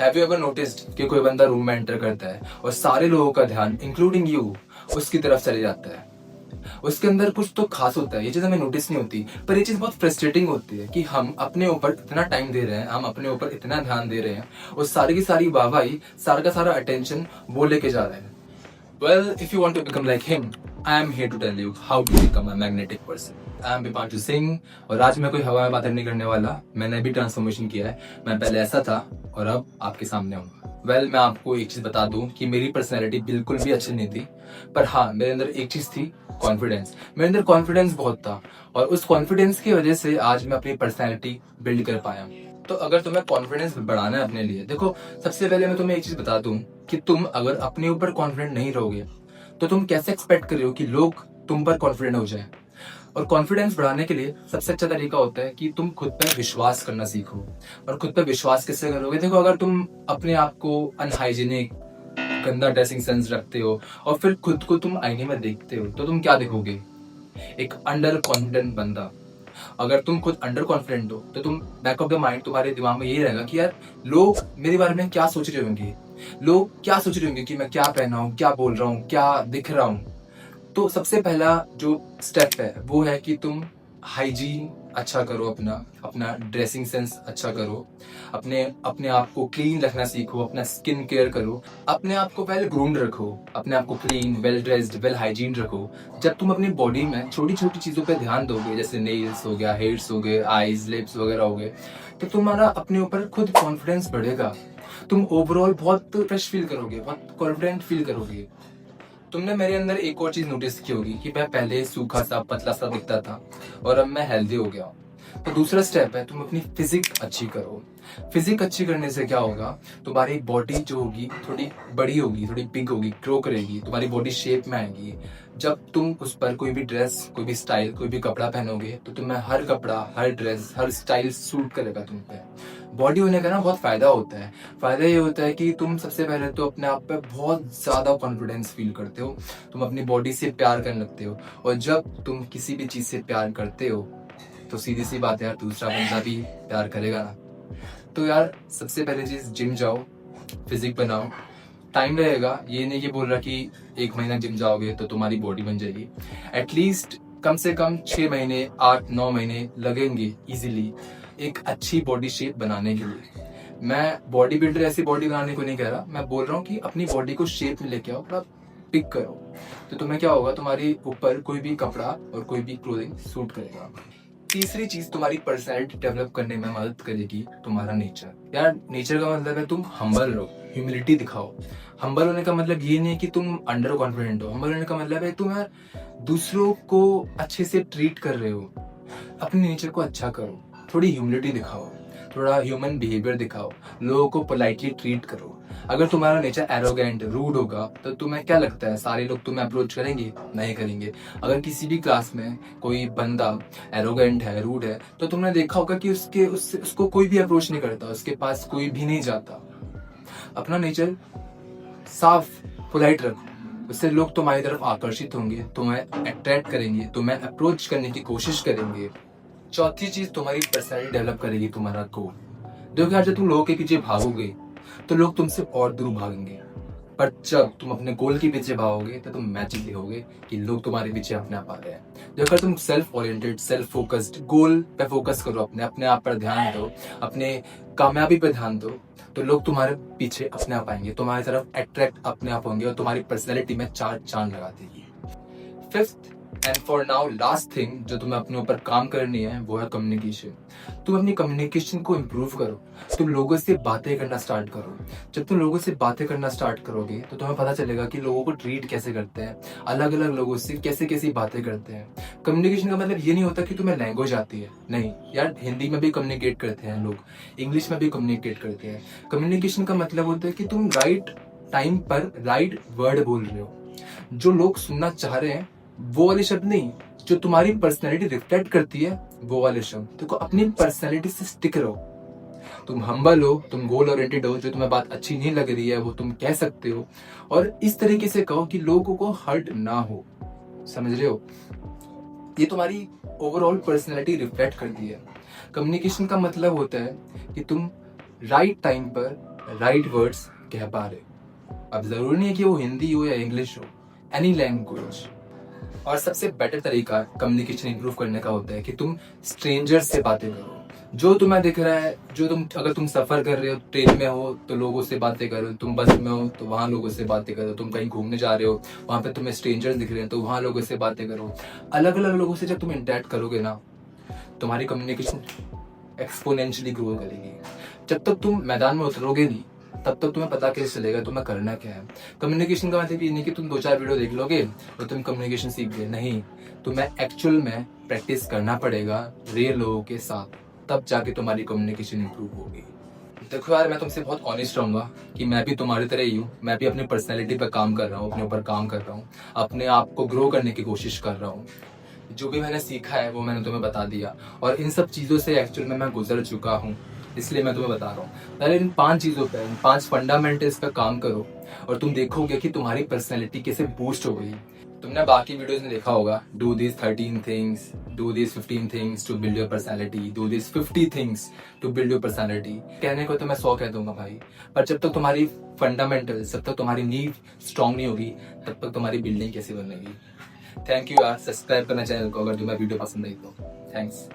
Have you ever noticed कि कोई बंदा रूम में एंटर करता है और सारे लोगों का ध्यान इंक्लूडिंग यू उसकी तरफ चले जाता है। उसके अंदर कुछ तो खास होता है, ये चीज हमें नोटिस नहीं होती, पर ये चीज बहुत फ्रस्ट्रेटिंग होती है कि हम अपने ऊपर इतना टाइम दे रहे हैं, हम अपने ऊपर इतना ध्यान दे रहे हैं और सारी की सारी वाहवाही, सारा का सारा अटेंशन वो लेके जा रहे हैं। Well, if you want to become like him, I am here to tell you how to become a magnetic person. I am Bipanshu Singh और आज मैं कोई हवा में बातें नहीं करने वाला। मैंने भी ट्रांसफॉर्मेशन किया है। मैं पहले ऐसा था और अब आपके सामने हूँ। मैं आपको एक चीज बता दूं कि मेरी पर्सनैलिटी बिल्कुल भी अच्छी नहीं थी, पर हाँ, मेरे अंदर एक चीज थी, कॉन्फिडेंस। मेरे अंदर कॉन्फिडेंस बहुत था और उस कॉन्फिडेंस की वजह से आज मैं अपनी पर्सनैलिटी बिल्ड कर पाया। तो अगर तुम्हें कॉन्फिडेंस बढ़ाना है अपने लिए, देखो, सबसे पहले मैं तुम्हें एक चीज बता दूं कि तुम अगर अपने ऊपर कॉन्फिडेंट नहीं रहोगे तो तुम कैसे एक्सपेक्ट कर रहे हो कि लोग तुम पर कॉन्फिडेंट हो जाएं। और कॉन्फिडेंस बढ़ाने के लिए सबसे अच्छा तरीका होता है कि तुम खुद पर विश्वास करना सीखो। और खुद पर विश्वास किससे करोगे? देखो, अगर तुम अपने आप को अनहाइजीनिक, गंदा ड्रेसिंग सेंस रखते हो और फिर खुद को तुम आईने में देखते हो तो तुम क्या देखोगे? एक अंडर कॉन्फिडेंट बंदा। अगर तुम खुद अंडर कॉन्फिडेंट हो तो तुम बैक ऑफ द माइंड, तुम्हारे दिमाग में ये रहेगा कि यार लोग मेरे बारे में क्या सोच रहे होंगे, लोग क्या सोच रहे होंगे कि मैं क्या पहना हूँ, क्या बोल रहा हूँ, क्या दिख रहा हूँ। तो सबसे पहला जो स्टेप है वो है कि तुम हाइजीन अच्छा करो, अपना अपना ड्रेसिंग सेंस अच्छा करो, अपने अपने आप को क्लीन रखना सीखो, अपना स्किन केयर करो, अपने आप को वेल ग्रूम्ड रखो, अपने आप को clean, well dressed, well hygiene रखो। जब तुम अपनी बॉडी में छोटी छोटी चीजों पे ध्यान दोगे, जैसे नेल्स हो गया, हेयर्स हो गए, आईज, लिप्स वगैरह हो गए, तो तुम्हारा अपने ऊपर खुद कॉन्फिडेंस बढ़ेगा। तुम ओवरऑल बहुत फ्रेश फील करोगे, बहुत कॉन्फिडेंट फील करोगे। तुमने मेरे अंदर एक और चीज नोटिस की होगी कि मैं पहले सूखा सा, पतला सा दिखता था और अब मैं हेल्दी हो गया हूँ। तो दूसरा स्टेप है, तुम अपनी फिजिक अच्छी करो। फिजिक अच्छी करने से क्या होगा? तुम्हारी बॉडी जो होगी थोड़ी बड़ी होगी, थोड़ी बिग होगी, ग्रो करेगी, तुम्हारी बॉडी शेप में आएगी। जब तुम उस पर कोई भी ड्रेस, कोई भी स्टाइल, कोई भी कपड़ा पहनोगे तो तुम्हें हर कपड़ा, हर ड्रेस, हर स्टाइल सूट करेगा तुम पे। बॉडी होने का ना बहुत फायदा होता है। फायदा ये होता है कि तुम सबसे पहले तो अपने आप पे बहुत ज्यादा कॉन्फिडेंस फील करते हो, तुम अपनी बॉडी से प्यार करने लगते हो। और जब तुम किसी भी चीज से प्यार करते हो तो सीधी सी बात है यार, दूसरा बंदा भी प्यार करेगा ना। तो यार, सबसे पहले चीज, जिम जाओ, फिजिक बनाओ। टाइम लगेगा, ये नहीं कि बोल रहा कि 1 महीना जिम जाओगे तो तुम्हारी बॉडी बन जाएगी। एटलीस्ट कम से कम 6 महीने, 8-9 महीने लगेंगे इजीली एक अच्छी बॉडी शेप बनाने के लिए। मैं बॉडी बिल्डर ऐसी बॉडी बनाने को नहीं कह रहा, मैं बोल रहा हूँ कि अपनी बॉडी को शेप में लेके आओ, थोड़ा पिक करो, तो तुम्हें क्या होगा, तुम्हारे ऊपर कोई भी कपड़ा और कोई भी क्लोथिंग सूट करेगा। तीसरी चीज तुम्हारी पर्सनैलिटी डेवलप करने में मदद करेगी तुम्हारा नेचर। यार, नेचर का मतलब है तुम हम्बल रहो, ह्यूमिलिटी दिखाओ। हम्बल होने का मतलब ये नहीं है कि तुम अंडर कॉन्फिडेंट हो। हम्बल होने का मतलब है तुम यार दूसरों को अच्छे से ट्रीट कर रहे हो, अपने नेचर को अच्छा करो, थोड़ी ह्यूमिलिटी दिखाओ, थोड़ा ह्यूमन बिहेवियर दिखाओ, लोगों को पोलाइटली ट्रीट करो। अगर तुम्हारा नेचर एरोगेंट, रूड होगा तो तुम्हें क्या लगता है सारे लोग तुम्हें अप्रोच करेंगे? नहीं करेंगे। अगर किसी भी क्लास में कोई बंदा एरोगेंट है, रूड है, तो तुमने देखा होगा कि उसको कोई भी अप्रोच नहीं करता, उसके पास कोई भी नहीं जाता। अपना नेचर साफ, पोलाइट रखो, उससे लोग तुम्हारी तरफ आकर्षित होंगे, तुम्हें अट्रैक्ट करेंगे, तुम्हें अप्रोच करने की कोशिश करेंगे। चौथी चीज तुम्हारी पर्सनैलिटी डेवलप करेगी तुम्हारा गोल। देखो यार, जब तुम लोगों के पीछे भागोगे तो लोग तुमसे और दूर भागेंगे, पर जब तुम अपने गोल के पीछे भागोगे तो तुम मैजिक देखोगे कि लोग तुम्हारे पीछे अपने आप आ रहे हैं। जब तुम सेल्फ ओरिएंटेड, सेल्फ फोकस्ड, गोल पे फोकस करो, अपने अपने आप पर ध्यान दो, अपने कामयाबी पे ध्यान दो, तो लोग तुम्हारे पीछे अपने आप आएंगे, तुम्हारी तरफ अट्रैक्ट अपने आप होंगे और तुम्हारी पर्सनैलिटी में चार चांद लगा देगी। Fifth and for now last thing जो तुम्हें अपने ऊपर काम करनी है वो है कम्युनिकेशन। तुम अपनी कम्युनिकेशन को इम्प्रूव करो, तुम लोगों से बातें करना स्टार्ट करो। जब तुम लोगों से बातें करना स्टार्ट करोगे तो तुम्हें पता चलेगा कि लोगों को ट्रीट कैसे करते हैं, अलग अलग लोगों से कैसे कैसी बातें करते हैं। कम्युनिकेशन का मतलब ये नहीं होता कि तुम्हें लैंग्वेज आती है, नहीं यार, हिंदी में भी कम्युनिकेट करते हैं लोग, इंग्लिश में भी कम्युनिकेट करते हैं। कम्युनिकेशन का मतलब होता है कि तुम राइट टाइम पर राइट वर्ड बोल रहे हो, जो लोग सुनना चाह रहे हैं वो वाले शब्द नहीं, जो तुम्हारी पर्सनैलिटी रिफ्लेक्ट करती है वो वाले शब्द। देखो, अपनी पर्सनैलिटी से स्टिक रहो। तुम हम्बल हो, तुम गोल ओरिएंटेड हो, जो तुम्हें बात अच्छी नहीं लग रही है वो तुम कह सकते हो, और इस तरीके से कहो कि लोगों को हर्ट ना हो। समझ रहे हो? ये तुम्हारी ओवरऑल पर्सनैलिटी रिफ्लेक्ट करती है। कम्युनिकेशन का मतलब होता है कि तुम राइट टाइम पर राइट वर्ड्स कह पा रहे हो। अब जरूरी नहीं है कि वो हिंदी हो या इंग्लिश हो, एनी लैंग्वेज। और सबसे बेटर तरीका कम्युनिकेशन इंप्रूव करने का होता है कि तुम स्ट्रेंजर्स से बातें करो। जो तुम्हें दिख रहा है, जो तुम, अगर तुम सफर कर रहे हो, ट्रेन में हो तो लोगों से बातें करो, तुम बस में हो तो वहाँ लोगों से बातें करो, तुम कहीं घूमने जा रहे हो वहाँ पे तुम्हें स्ट्रेंजर्स दिख रहे हैं तो वहाँ लोगों से बातें करो। अलग अलग लोगों से जब तुम इंटरेक्ट करोगे ना, तुम्हारी कम्युनिकेशन एक्सपोनेंशियली ग्रो करेगी। जब तक तुम मैदान में उतरोगे नहीं, तब तक तुम्हें पता कैसे चलेगा तुम्हें करना क्या है। कम्युनिकेशन का मतलब ये नहीं कि तुम 2-4 वीडियो देख लोगे और तुम कम्युनिकेशन सीख गए, नहीं। तुम्हें एक्चुअल में प्रैक्टिस करना पड़ेगा रियल लोगों के साथ, तब जाके तुम्हारी कम्युनिकेशन इंप्रूव होगी। देखो यार, मैं तुमसे बहुत ऑनेस्ट रहूंगा कि मैं भी तुम्हारी तरह ही हूँ। मैं भी अपनी पर्सनैलिटी पर काम कर रहा हूँ, अपने ऊपर काम कर रहा हूँ, अपने आप को ग्रो करने की कोशिश कर रहा हूँ। जो भी मैंने सीखा है वो मैंने तुम्हें बता दिया, और इन सब चीज़ों से एक्चुअल में मैं गुजर चुका हूँ, इसलिए मैं तुम्हें बता रहा हूँ। पहले इन 5 चीज़ों पे, इन 5 फंडामेंटल्स पे काम करो और तुम देखोगे कि तुम्हारी पर्सनैलिटी कैसे बूस्ट हो गई। तुमने बाकी वीडियोस में देखा होगा, do this 13 things, do this 15 things to build your personality, do this 50 things to build your personality. कहने को तो मैं 100 कह दूंगा भाई, पर जब तक तुम्हारी फंडामेंटल, जब तक तुम्हारी नींव स्ट्रांग नहीं होगी, तब तक तुम्हारी बिल्डिंग कैसे बनेगी। थैंक यू यार, सब्सक्राइब करना चैनल को अगर तुम्हें वीडियो पसंद आई तो। थैंक्स।